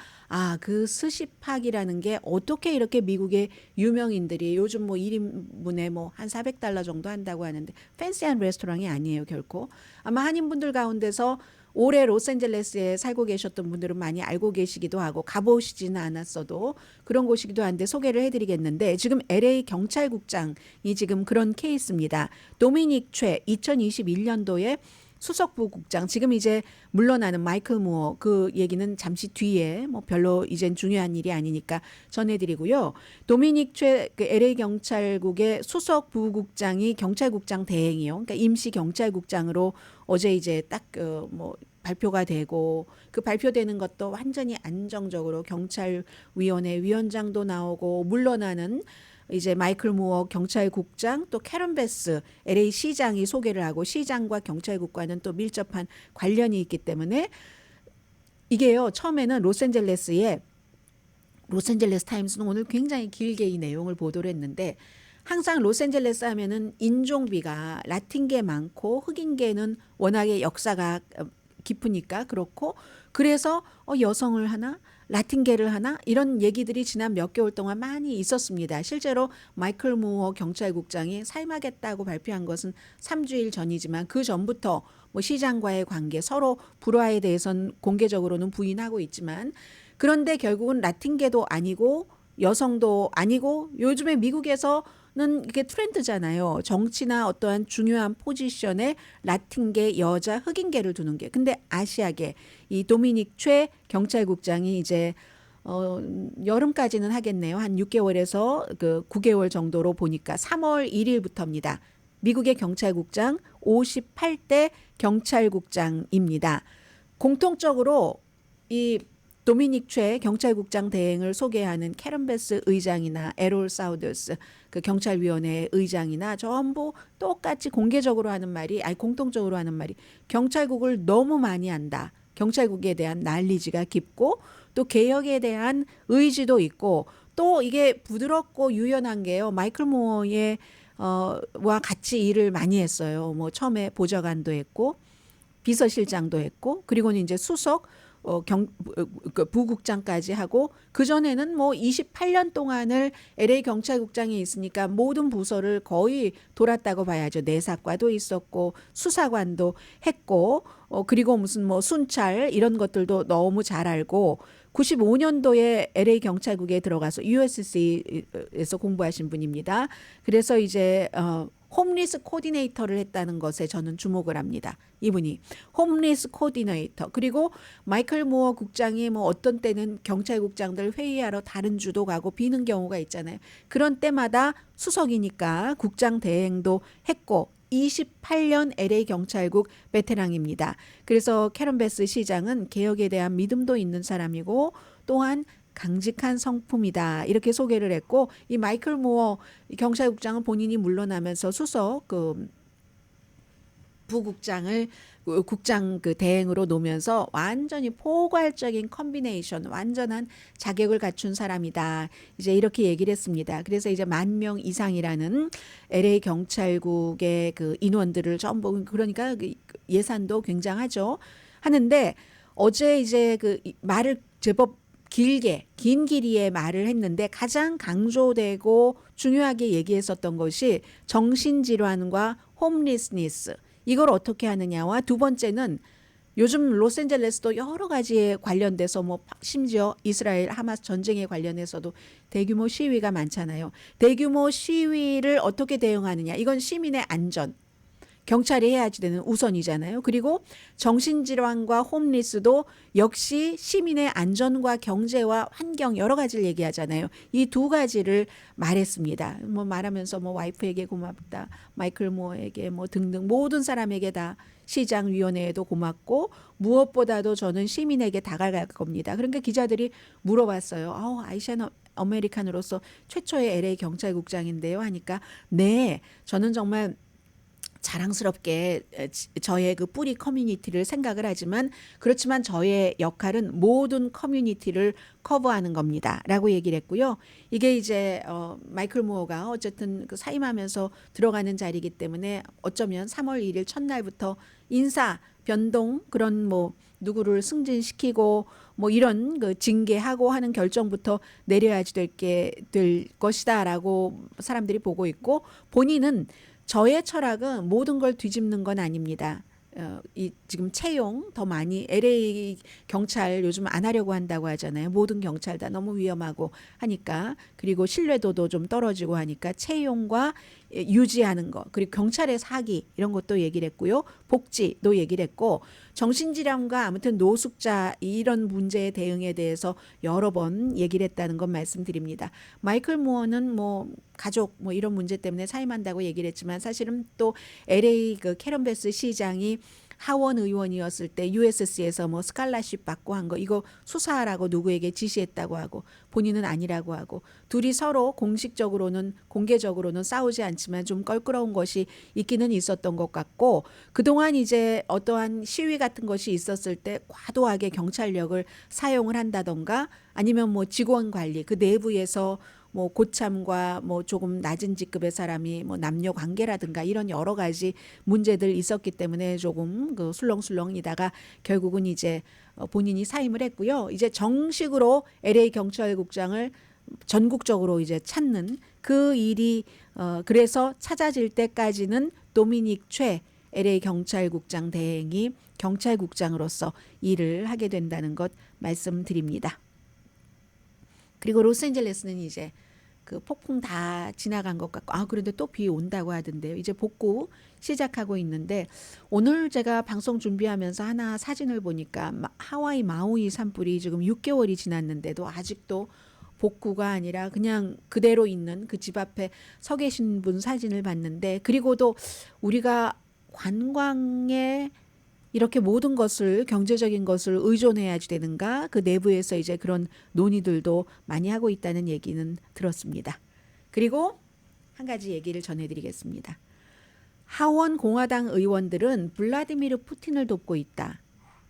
그 스시팍이라는 게 어떻게 이렇게 미국의 유명인들이 요즘 뭐 1인분에 뭐 한 $400 정도 한다고 하는데 팬시한 레스토랑이 아니에요 결코. 아마 한인분들 가운데서 올해 로스앤젤레스에 살고 계셨던 분들은 많이 알고 계시기도 하고 가보시지는 않았어도 그런 곳이기도 한데 소개를 해드리겠는데 지금 LA 경찰국장이 지금 그런 케이스입니다. 도미닉 최 2021년도에 수석부국장 지금 이제 물러나는 마이클 무어 그 얘기는 잠시 뒤에 뭐 별로 이젠 중요한 일이 아니니까 전해드리고요. 도미닉 최 그 LA 경찰국의 수석부국장이 경찰국장 대행이요. 그러니까 임시 경찰국장으로 어제 이제 딱 뭐 발표가 되고 그 발표되는 것도 완전히 안정적으로 경찰위원회 위원장도 나오고 물러나는 이제 마이클 무어 경찰국장 또 캐런 베스 LA 시장이 소개를 하고 시장과 경찰국과는 또 밀접한 관련이 있기 때문에 이게요 처음에는 로스앤젤레스 타임스는 오늘 굉장히 길게 이 내용을 보도를 했는데 항상 로스앤젤레스 하면은 인종비가 라틴계 많고 흑인계는 워낙에 역사가 깊으니까 그렇고 그래서 여성을 하나 라틴계를 하나 이런 얘기들이 지난 몇 개월 동안 많이 있었습니다. 실제로 마이클 무어 경찰국장이 사임하겠다고 발표한 것은 3주일 전이지만 그 전부터 뭐 시장과의 관계 서로 불화에 대해서는 공개적으로는 부인하고 있지만 그런데 결국은 라틴계도 아니고 여성도 아니고 요즘에 미국에서는 이게 트렌드잖아요. 정치나 어떠한 중요한 포지션에 라틴계, 여자, 흑인계를 두는 게. 근데 아시아계 이 도미닉 최 경찰국장이 이제 여름까지는 하겠네요. 한 6개월에서 그 9개월 정도로 보니까 3월 1일부터입니다. 미국의 경찰국장 58대 경찰국장입니다. 공통적으로 이 도미닉 최 경찰국장 대행을 소개하는 캐런 베스 의장이나 에롤 사우더스 그 경찰위원회 의장이나 전부 똑같이 공개적으로 하는 말이 공통적으로 하는 말이 경찰국을 너무 많이 한다. 경찰국에 대한 난리지가 깊고 또 개혁에 대한 의지도 있고 또 이게 부드럽고 유연한 게요. 마이클 무어의 와 같이 일을 많이 했어요. 뭐 처음에 보좌관도 했고 비서실장도 했고 그리고는 이제 수석 부국장까지 하고 그전에는 뭐 28년 동안을 LA 경찰국장에 있으니까 모든 부서를 거의 돌았다고 봐야죠. 내사과도 있었고 수사관도 했고 그리고 무슨 뭐 순찰 이런 것들도 너무 잘 알고 95년도에 LA 경찰국에 들어가서 USC에서 공부하신 분입니다. 그래서 이제 홈리스 코디네이터를 했다는 것에 저는 주목을 합니다. 이분이 홈리스 코디네이터 그리고 마이클 무어 국장이 뭐 어떤 때는 경찰국장들 회의하러 다른 주도 가고 비는 경우가 있잖아요. 그런 때마다 수석이니까 국장 대행도 했고 28년 LA 경찰국 베테랑입니다. 그래서 캐런 베스 시장은 개혁에 대한 믿음도 있는 사람이고 또한 강직한 성품이다 이렇게 소개를 했고 이 마이클 무어 경찰국장은 본인이 물러나면서 수석 부국장을 국장 대행으로 놓으면서 완전히 포괄적인 컨비네이션 완전한 자격을 갖춘 사람이다 이제 이렇게 얘기를 했습니다. 그래서 이제 10,000명 이상이라는 LA 경찰국의 그 인원들을 전부 그러니까 그 예산도 굉장하죠 하는데 어제 이제 그 말을 제법 긴 길이의 말을 했는데 가장 강조되고 중요하게 얘기했었던 것이 정신질환과 홈리스니스 이걸 어떻게 하느냐와 두 번째는 요즘 로스앤젤레스도 여러 가지에 관련돼서 뭐 심지어 이스라엘 하마스 전쟁에 관련해서도 대규모 시위가 많잖아요. 대규모 시위를 어떻게 대응하느냐 이건 시민의 안전 경찰이 해야지 되는 우선이잖아요. 그리고 정신질환과 홈리스도 역시 시민의 안전과 경제와 환경 여러 가지를 얘기하잖아요. 이 두 가지를 말했습니다. 뭐 말하면서 뭐 와이프에게 고맙다, 마이클 무어에게 뭐 등등 모든 사람에게 다 시장위원회에도 고맙고 무엇보다도 저는 시민에게 다가갈 겁니다. 그러니까 기자들이 물어봤어요. 아이시안 아메리칸으로서 최초의 LA 경찰국장인데요 하니까 네, 저는 정말 자랑스럽게 저의 그 뿌리 커뮤니티를 생각을 하지만 그렇지만 저의 역할은 모든 커뮤니티를 커버하는 겁니다. 라고 얘기를 했고요. 이게 이제 마이클 무어가 어쨌든 그 사임하면서 들어가는 자리이기 때문에 어쩌면 3월 1일 첫날부터 인사 변동 그런 뭐 누구를 승진시키고 뭐 이런 그 징계하고 하는 결정부터 내려야지 될 것이다라고 사람들이 보고 있고 본인은 저의 철학은 모든 걸 뒤집는 건 아닙니다. 이 지금 채용 더 많이 LA 경찰 요즘 안 하려고 한다고 하잖아요. 모든 경찰 다 너무 위험하고 하니까 그리고 신뢰도도 좀 떨어지고 하니까 채용과 유지하는 거 그리고 경찰의 사기 이런 것도 얘기를 했고요. 복지도 얘기를 했고 정신질환과 아무튼 노숙자 이런 문제에 대응에 대해서 여러 번 얘기를 했다는 건 말씀드립니다. 마이클 무어는 뭐 가족 뭐 이런 문제 때문에 사임한다고 얘기를 했지만 사실은 또 LA 그 캐런 베스 시장이 하원 의원이었을 때 USC에서 뭐 스칼라십 받고 한 거 이거 수사하라고 누구에게 지시했다고 하고 본인은 아니라고 하고 둘이 서로 공식적으로는 공개적으로는 싸우지 않지만 좀 껄끄러운 것이 있기는 있었던 것 같고 그동안 이제 어떠한 시위 같은 것이 있었을 때 과도하게 경찰력을 사용을 한다던가 아니면 뭐 직원 관리 그 내부에서 뭐 고참과 뭐 조금 낮은 직급의 사람이 뭐 남녀 관계라든가 이런 여러 가지 문제들 있었기 때문에 조금 그 술렁술렁이다가 결국은 이제 본인이 사임을 했고요. 이제 정식으로 LA 경찰국장을 전국적으로 이제 찾는 그 일이 그래서 찾아질 때까지는 도미닉 최 LA 경찰국장 대행이 경찰국장으로서 일을 하게 된다는 것 말씀드립니다. 그리고 로스앤젤레스는 이제 그 폭풍 다 지나간 것 같고 그런데 또 비 온다고 하던데요. 이제 복구 시작하고 있는데 오늘 제가 방송 준비하면서 하나 사진을 보니까 하와이 마우이 산불이 지금 6개월이 지났는데도 아직도 복구가 아니라 그냥 그대로 있는 그 집 앞에 서 계신 분 사진을 봤는데 그리고도 우리가 관광에 이렇게 모든 것을 경제적인 것을 의존해야지 되는가 그 내부에서 이제 그런 논의들도 많이 하고 있다는 얘기는 들었습니다. 그리고 한 가지 얘기를 전해드리겠습니다. 하원 공화당 의원들은 블라디미르 푸틴을 돕고 있다.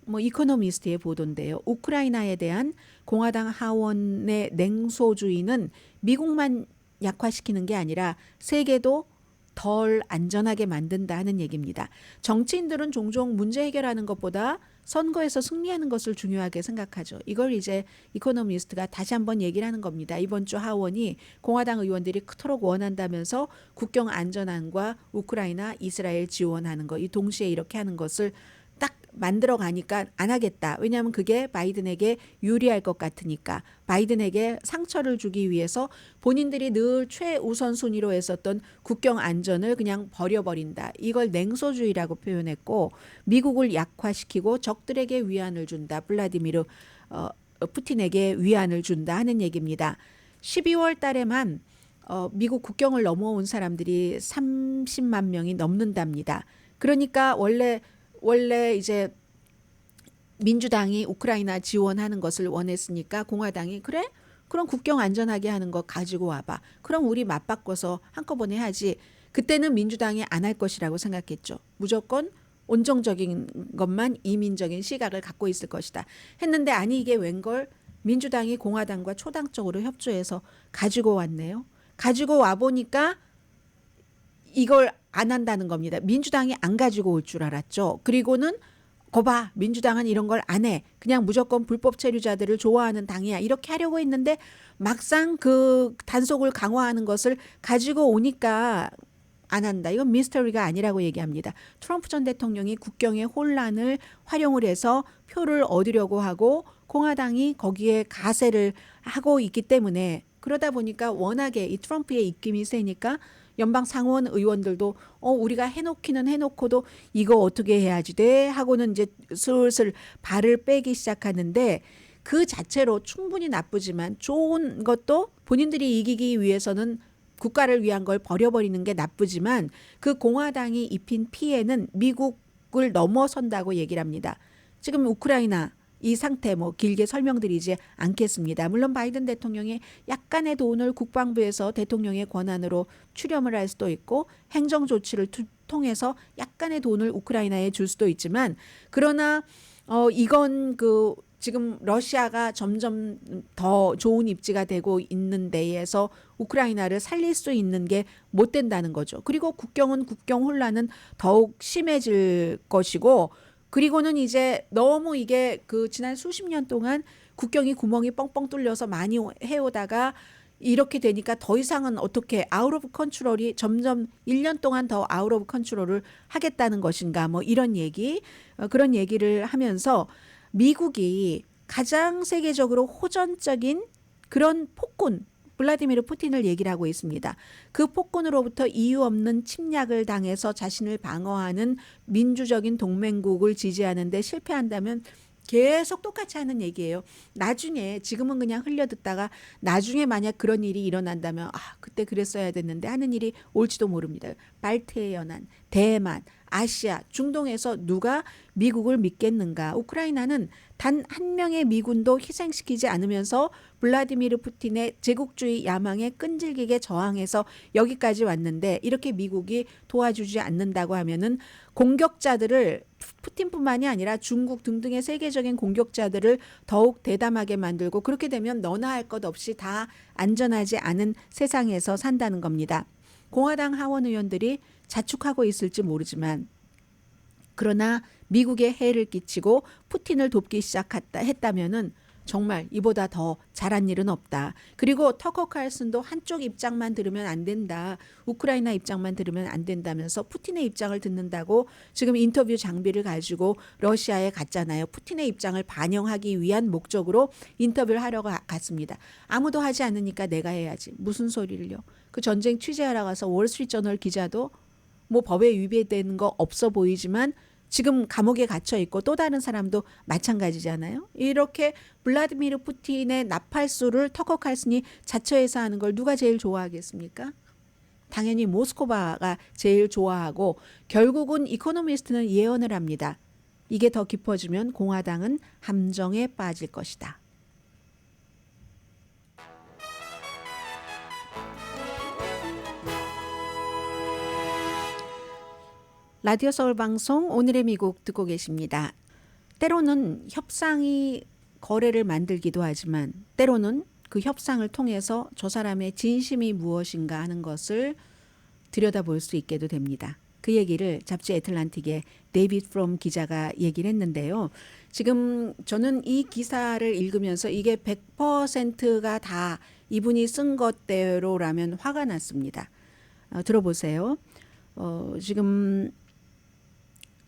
뭐 이코노미스트의 보도인데요. 우크라이나에 대한 공화당 하원의 냉소주의는 미국만 약화시키는 게 아니라 세계도 덜 안전하게 만든다 하는 얘기입니다. 정치인들은 종종 문제 해결하는 것보다 선거에서 승리하는 것을 중요하게 생각하죠. 이걸 이제 이코노미스트가 다시 한번 얘기를 하는 겁니다. 이번 주 하원이 공화당 의원들이 그토록 원한다면서 국경 안전함과 우크라이나, 이스라엘 지원하는 거 이 동시에 이렇게 하는 것을 딱 만들어 가니까 안 하겠다. 왜냐하면 그게 바이든에게 유리할 것 같으니까 바이든에게 상처를 주기 위해서 본인들이 늘 최우선 순위로 했었던 국경 안전을 그냥 버려버린다. 이걸 냉소주의라고 표현했고 미국을 약화시키고 적들에게 위안을 준다. 블라디미르 푸틴에게 위안을 준다 하는 얘기입니다. 12월 달에만 미국 국경을 넘어온 사람들이 30만 명이 넘는답니다. 그러니까 원래 이제 민주당이 우크라이나 지원하는 것을 원했으니까 공화당이 그래? 그럼 국경 안전하게 하는 거 가지고 와봐. 그럼 우리 맞바꿔서 한꺼번에 하지. 그때는 민주당이 안 할 것이라고 생각했죠. 무조건 온정적인 것만 이민적인 시각을 갖고 있을 것이다. 했는데 아니 이게 웬걸 민주당이 공화당과 초당적으로 협조해서 가지고 왔네요. 가지고 와보니까 이걸 안 한다는 겁니다. 민주당이 안 가지고 올 줄 알았죠. 그리고는 거봐 민주당은 이런 걸 안 해. 그냥 무조건 불법 체류자들을 좋아하는 당이야. 이렇게 하려고 했는데 막상 그 단속을 강화하는 것을 가지고 오니까 안 한다. 이건 미스터리가 아니라고 얘기합니다. 트럼프 전 대통령이 국경의 혼란을 활용을 해서 표를 얻으려고 하고 공화당이 거기에 가세를 하고 있기 때문에 그러다 보니까 워낙에 이 트럼프의 입김이 세니까 연방 상원 의원들도 우리가 해놓기는 해놓고도 이거 어떻게 해야지 돼 하고는 이제 슬슬 발을 빼기 시작하는데 그 자체로 충분히 나쁘지만 좋은 것도 본인들이 이기기 위해서는 국가를 위한 걸 버려버리는 게 나쁘지만 그 공화당이 입힌 피해는 미국을 넘어선다고 얘기를 합니다. 지금 우크라이나 이 상태 뭐 길게 설명드리지 않겠습니다. 물론 바이든 대통령이 약간의 돈을 국방부에서 대통령의 권한으로 출연을 할 수도 있고 행정 조치를 통해서 약간의 돈을 우크라이나에 줄 수도 있지만 그러나 이건 그 지금 러시아가 점점 더 좋은 입지가 되고 있는 데에서 우크라이나를 살릴 수 있는 게 못 된다는 거죠. 그리고 국경 혼란은 더욱 심해질 것이고 그리고는 이제 너무 이게 그 지난 수십 년 동안 국경이 구멍이 뻥뻥 뚫려서 많이 해오다가 이렇게 되니까 더 이상은 어떻게 아웃 오브 컨트롤이 점점 1년 동안 더 아웃 오브 컨트롤을 하겠다는 것인가 뭐 이런 얘기 그런 얘기를 하면서 미국이 가장 세계적으로 호전적인 그런 폭군 블라디미르 푸틴을 얘기를 하고 있습니다. 그 폭군으로부터 이유 없는 침략을 당해서 자신을 방어하는 민주적인 동맹국을 지지하는 데 실패한다면 계속 똑같이 하는 얘기예요. 나중에 지금은 그냥 흘려듣다가 나중에 만약 그런 일이 일어난다면 그때 그랬어야 됐는데 하는 일이 올지도 모릅니다. 발트해 연안, 대만, 아시아, 중동에서 누가 미국을 믿겠는가? 우크라이나는 단 한 명의 미군도 희생시키지 않으면서 블라디미르 푸틴의 제국주의 야망에 끈질기게 저항해서 여기까지 왔는데 이렇게 미국이 도와주지 않는다고 하면은 공격자들을 푸틴뿐만이 아니라 중국 등등의 세계적인 공격자들을 더욱 대담하게 만들고 그렇게 되면 너나 할 것 없이 다 안전하지 않은 세상에서 산다는 겁니다. 공화당 하원 의원들이 자축하고 있을지 모르지만 그러나 미국에 해를 끼치고 푸틴을 돕기 시작했다면은 정말 이보다 더 잘한 일은 없다. 그리고 터커 칼슨도 한쪽 입장만 들으면 안 된다. 우크라이나 입장만 들으면 안 된다면서 푸틴의 입장을 듣는다고 지금 인터뷰 장비를 가지고 러시아에 갔잖아요. 푸틴의 입장을 반영하기 위한 목적으로 인터뷰를 하러 갔습니다. 아무도 하지 않으니까 내가 해야지. 무슨 소리를요. 그 전쟁 취재하러 가서 월스트리트저널 기자도 뭐 법에 위배되는 거 없어 보이지만 지금 감옥에 갇혀 있고 또 다른 사람도 마찬가지잖아요. 이렇게 블라디미르 푸틴의 나팔수를 터커 칼슨이 자처해서 하는 걸 누가 제일 좋아하겠습니까? 당연히 모스크바가 제일 좋아하고 결국은 이코노미스트는 예언을 합니다. 이게 더 깊어지면 공화당은 함정에 빠질 것이다. 라디오 서울 방송 오늘의 미국 듣고 계십니다. 때로는 협상이 거래를 만들기도 하지만 때로는 그 협상을 통해서 저 사람의 진심이 무엇인가 하는 것을 들여다볼 수 있게도 됩니다. 그 얘기를 잡지 애틀란틱의 데이비드 프롬 기자가 얘기를 했는데요. 지금 저는 이 기사를 읽으면서 이게 100%가 다 이분이 쓴 것대로라면 화가 났습니다. 들어보세요. 지금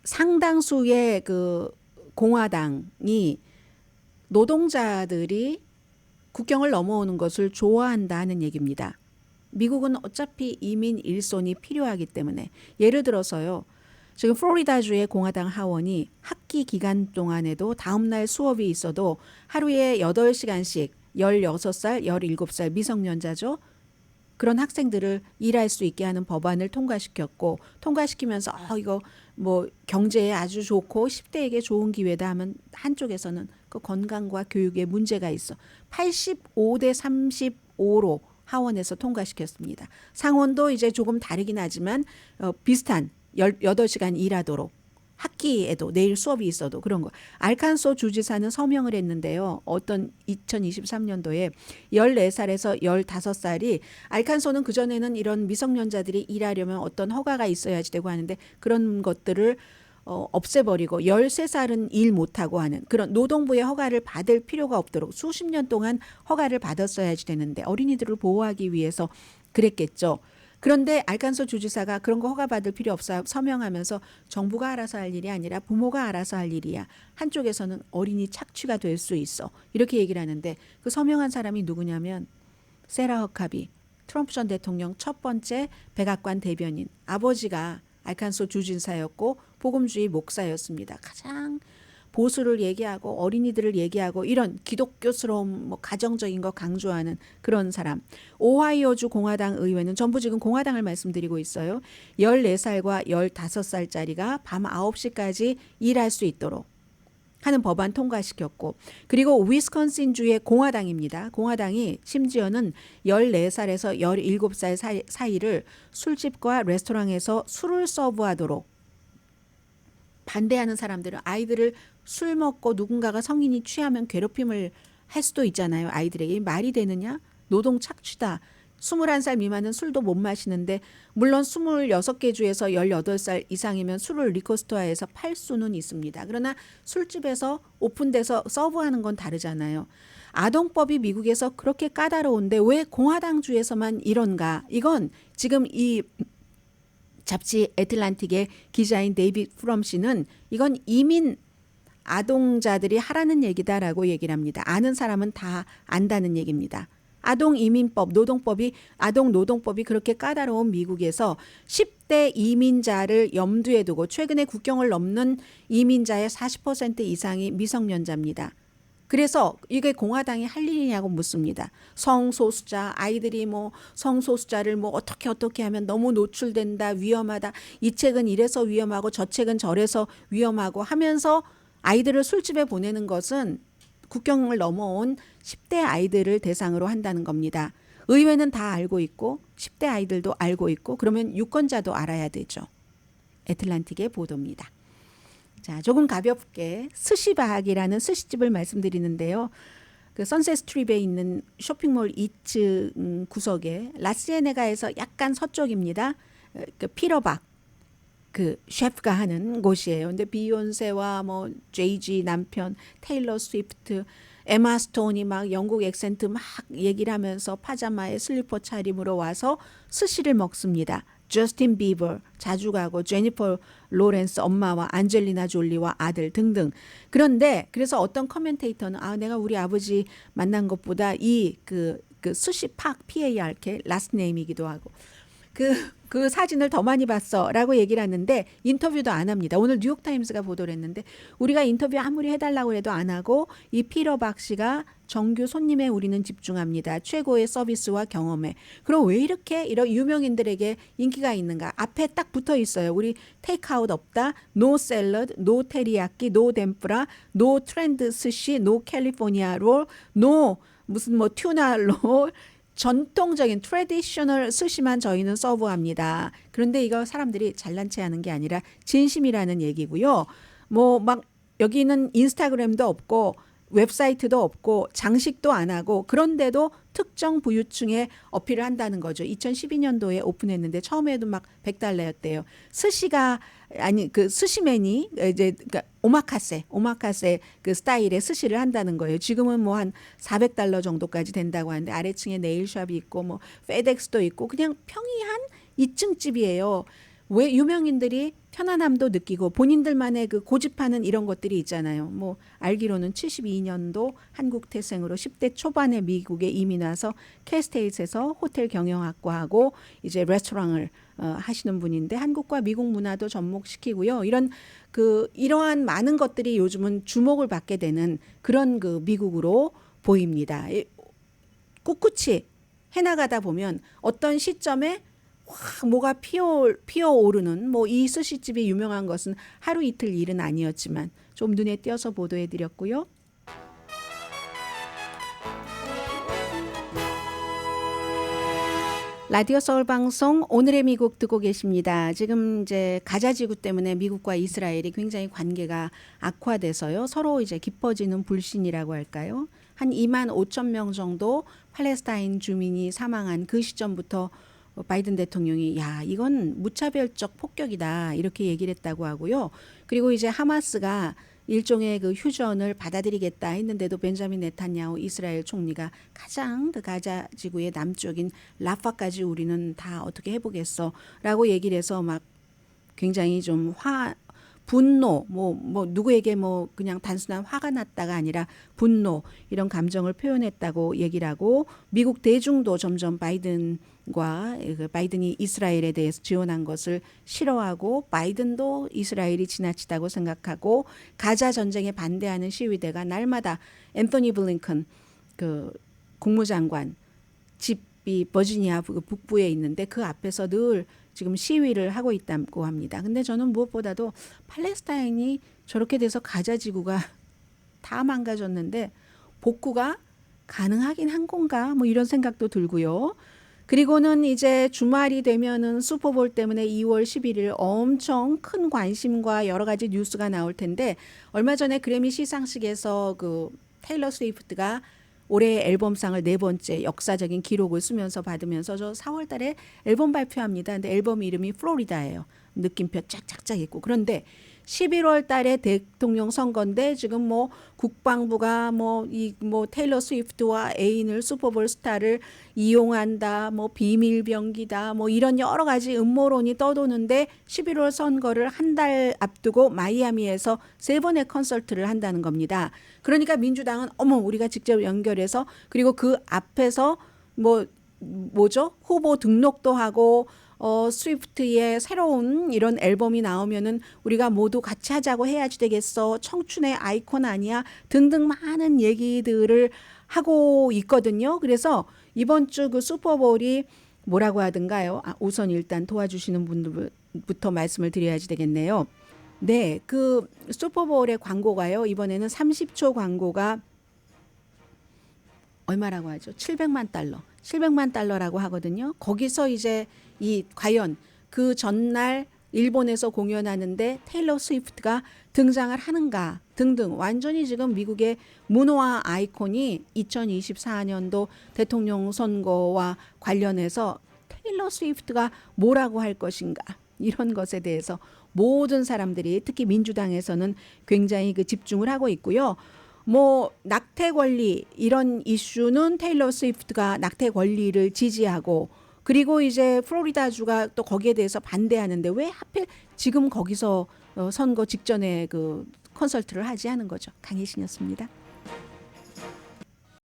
상당수의 그 공화당이 노동자들이 국경을 넘어오는 것을 좋아한다는 얘기입니다. 미국은 어차피 이민 일손이 필요하기 때문에 예를 들어서요. 지금 플로리다주의 공화당 하원이 학기 기간 동안에도 다음날 수업이 있어도 하루에 8시간씩 16살, 17살 미성년자죠. 그런 학생들을 일할 수 있게 하는 법안을 통과시켰고 통과시키면서 이거 뭐 경제에 아주 좋고 10대에게 좋은 기회다 하면 한쪽에서는 그 건강과 교육에 문제가 있어 85대 35로 하원에서 통과시켰습니다. 상원도 이제 조금 다르긴 하지만 비슷한 18시간 일하도록 학기에도 내일 수업이 있어도 그런 거. 알칸소 주지사는 서명을 했는데요. 어떤 2023년도에 14살에서 15살이 알칸소는 그전에는 이런 미성년자들이 일하려면 어떤 허가가 있어야지 되고 하는데 그런 것들을 없애버리고 13살은 일 못하고 하는 그런 노동부의 허가를 받을 필요가 없도록 수십 년 동안 허가를 받았어야지 되는데 어린이들을 보호하기 위해서 그랬겠죠. 그런데 알칸소 주지사가 그런 거 허가받을 필요 없어 서명하면서 정부가 알아서 할 일이 아니라 부모가 알아서 할 일이야. 한쪽에서는 어린이 착취가 될 수 있어. 이렇게 얘기를 하는데 그 서명한 사람이 누구냐면 세라 허카비, 트럼프 전 대통령 첫 번째 백악관 대변인. 아버지가 알칸소 주지사였고 복음주의 목사였습니다. 가장 보수를 얘기하고 어린이들을 얘기하고 이런 기독교스러운 뭐 가정적인 거 강조하는 그런 사람. 오하이오주 공화당 의회는 전부 지금 공화당을 말씀드리고 있어요. 14살과 15살짜리가 밤 9시까지 일할 수 있도록 하는 법안 통과시켰고 그리고 위스콘신주의 공화당입니다. 공화당이 심지어는 14살에서 17살 사이를 술집과 레스토랑에서 술을 서브하도록 반대하는 사람들은 아이들을 술 먹고 누군가가 성인이 취하면 괴롭힘을 할 수도 있잖아요. 아이들에게 말이 되느냐? 노동 착취다. 21살 미만은 술도 못 마시는데 물론 26개 주에서 18살 이상이면 술을 리코스토어에서 팔 수는 있습니다. 그러나 술집에서 오픈돼서 서브하는 건 다르잖아요. 아동법이 미국에서 그렇게 까다로운데 왜 공화당주에서만 이런가? 이건 지금 이 잡지 애틀란틱의 기자인 데이비드 프롬 씨는 이건 이민 아동자들이 하라는 얘기다라고 얘기를 합니다. 아는 사람은 다 안다는 얘기입니다. 아동 이민법, 아동 노동법이 그렇게 까다로운 미국에서 10대 이민자를 염두에 두고 최근에 국경을 넘는 이민자의 40% 이상이 미성년자입니다. 그래서 이게 공화당이 할 일이냐고 묻습니다. 성소수자, 아이들이 뭐 성소수자를 뭐 어떻게 하면 너무 노출된다, 위험하다. 이 책은 이래서 위험하고 저 책은 저래서 위험하고 하면서 아이들을 술집에 보내는 것은 국경을 넘어온 10대 아이들을 대상으로 한다는 겁니다. 의회는 다 알고 있고 10대 아이들도 알고 있고 그러면 유권자도 알아야 되죠. 애틀란틱의 보도입니다. 자, 조금 가볍게 스시바학이라는 스시집을 말씀드리는데요. 그 선셋 스트립에 있는 쇼핑몰 2층 구석에 라스베가스에서 약간 서쪽입니다. 그 피러박 그 셰프가 하는 곳이에요. 근데 비욘세와 뭐 제이지 남편 테일러 스위프트, 에마 스톤이 막 영국 액센트 막 얘기를 하면서 파자마에 슬리퍼 차림으로 와서 스시를 먹습니다. 저스틴 비버 자주 가고 제니퍼 로렌스 엄마와 안젤리나 졸리와 아들 등등. 그런데 그래서 어떤 커멘테이터는 내가 우리 아버지 만난 것보다 그 스시 팍 PARK 라스트 네임이기도 하고 그 사진을 더 많이 봤어라고 얘기를 하는데 인터뷰도 안 합니다. 오늘 뉴욕타임스가 보도를 했는데 우리가 인터뷰 아무리 해달라고 해도 안 하고 이 피터 박 씨가 정규 손님에 우리는 집중합니다. 최고의 서비스와 경험에. 그럼 왜 이렇게 이런 유명인들에게 인기가 있는가? 앞에 딱 붙어 있어요. 우리 테이크아웃 없다. 노 샐러드, 노 테리야끼, 노 덴프라, 노 트렌드 스시, 노 캘리포니아 롤, 노 무슨 뭐 튜나 롤. 전통적인 트래디셔널 스시만 저희는 서브합니다. 그런데 이거 사람들이 잘난 체 하는 게 아니라 진심이라는 얘기고요. 뭐 막 여기는 인스타그램도 없고 웹사이트도 없고 장식도 안 하고 그런데도 특정 부유층에 어필을 한다는 거죠. 2012년도에 오픈했는데 처음에도 막 $100였대요. 스시가 아니 그 스시맨이 이제 그러니까 오마카세 그 스타일의 스시를 한다는 거예요. 지금은 뭐 한 $400 정도까지 된다고 하는데 아래층에 네일샵이 있고 뭐 페덱스도 있고 그냥 평이한 2층 집이에요. 왜 유명인들이 편안함도 느끼고 본인들만의 그 고집하는 이런 것들이 있잖아요. 뭐 알기로는 72년도 한국 태생으로 10대 초반에 미국에 이민 와서 K스테이트에서 호텔 경영학과하고 이제 레스토랑을 하시는 분인데 한국과 미국 문화도 접목시키고요. 이러한 많은 것들이 요즘은 주목을 받게 되는 그런 그 미국으로 보입니다. 꿋꿋이 해나가다 보면 어떤 시점에 확 뭐가 피어오르는 뭐 이 스시집이 유명한 것은 하루 이틀 일은 아니었지만 좀 눈에 띄어서 보도해 드렸고요. 라디오 서울 방송 오늘의 미국 듣고 계십니다. 지금 이제 가자 지구 때문에 미국과 이스라엘이 굉장히 관계가 악화돼서요. 서로 이제 깊어지는 불신이라고 할까요? 한 2만 5천 명 정도 팔레스타인 주민이 사망한 그 시점부터 바이든 대통령이 이건 무차별적 폭격이다 이렇게 얘기를 했다고 하고요. 그리고 이제 하마스가 일종의 그 휴전을 받아들이겠다 했는데도 벤자민 네탄야후 이스라엘 총리가 가장 그 가자 지구의 남쪽인 라파까지 우리는 다 어떻게 해보겠어라고 얘기를 해서 막 굉장히 좀 분노 뭐 누구에게 뭐 그냥 단순한 화가 났다가 아니라 분노 이런 감정을 표현했다고 얘기를 하고 미국 대중도 점점 바이든이 이스라엘에 대해서 지원한 것을 싫어하고 바이든도 이스라엘이 지나치다고 생각하고 가자 전쟁에 반대하는 시위대가 날마다 앤토니 블링컨 그 국무장관 집이 버지니아 북부에 있는데 그 앞에서 늘 지금 시위를 하고 있다고 합니다. 근데 저는 무엇보다도 팔레스타인이 저렇게 돼서 가자 지구가 다 망가졌는데 복구가 가능하긴 한 건가? 뭐 이런 생각도 들고요. 그리고는 이제 주말이 되면은 슈퍼볼 때문에 2월 11일 엄청 큰 관심과 여러 가지 뉴스가 나올 텐데 얼마 전에 그래미 시상식에서 그 테일러 스위프트가 올해 앨범상을 4번째 역사적인 기록을 쓰면서 받으면서 저 4월 달에 앨범 발표합니다. 근데 앨범 이름이 플로리다예요. 느낌표 쫙쫙쫙 있고. 그런데 11월 달에 대통령 선거인데 지금 뭐 국방부가 뭐 테일러 스위프트와 애인을 슈퍼볼 스타를 이용한다. 뭐 비밀 병기다. 뭐 이런 여러 가지 음모론이 떠도는데 11월 선거를 한 달 앞두고 마이애미에서 3번의 콘서트를 한다는 겁니다. 그러니까 민주당은 우리가 직접 연결해서 그리고 그 앞에서 후보 등록도 하고 스위프트의 새로운 이런 앨범이 나오면은 우리가 모두 같이 하자고 해야지 되겠어. 청춘의 아이콘 아니야? 등등 많은 얘기들을 하고 있거든요. 그래서 이번 주 그 슈퍼볼이 뭐라고 하던가요? 우선 일단 도와주시는 분들부터 말씀을 드려야지 되겠네요. 네, 그 슈퍼볼의 광고가요. 이번에는 30초 광고가 얼마라고 하죠? 700만 달러. 700만 달러라고 하거든요. 거기서 이제 과연 그 전날 일본에서 공연하는데 테일러 스위프트가 등장을 하는가 등등 완전히 지금 미국의 문화 아이콘이 2024년도 대통령 선거와 관련해서 테일러 스위프트가 뭐라고 할 것인가 이런 것에 대해서 모든 사람들이 특히 민주당에서는 굉장히 그 집중을 하고 있고요. 뭐 낙태 권리 이런 이슈는 테일러 스위프트가 낙태 권리를 지지하고 그리고 이제 플로리다주가 또 거기에 대해서 반대하는데 왜 하필 지금 거기서 선거 직전에 그 컨설트를 하지 하는 거죠. 강혜신이었습니다.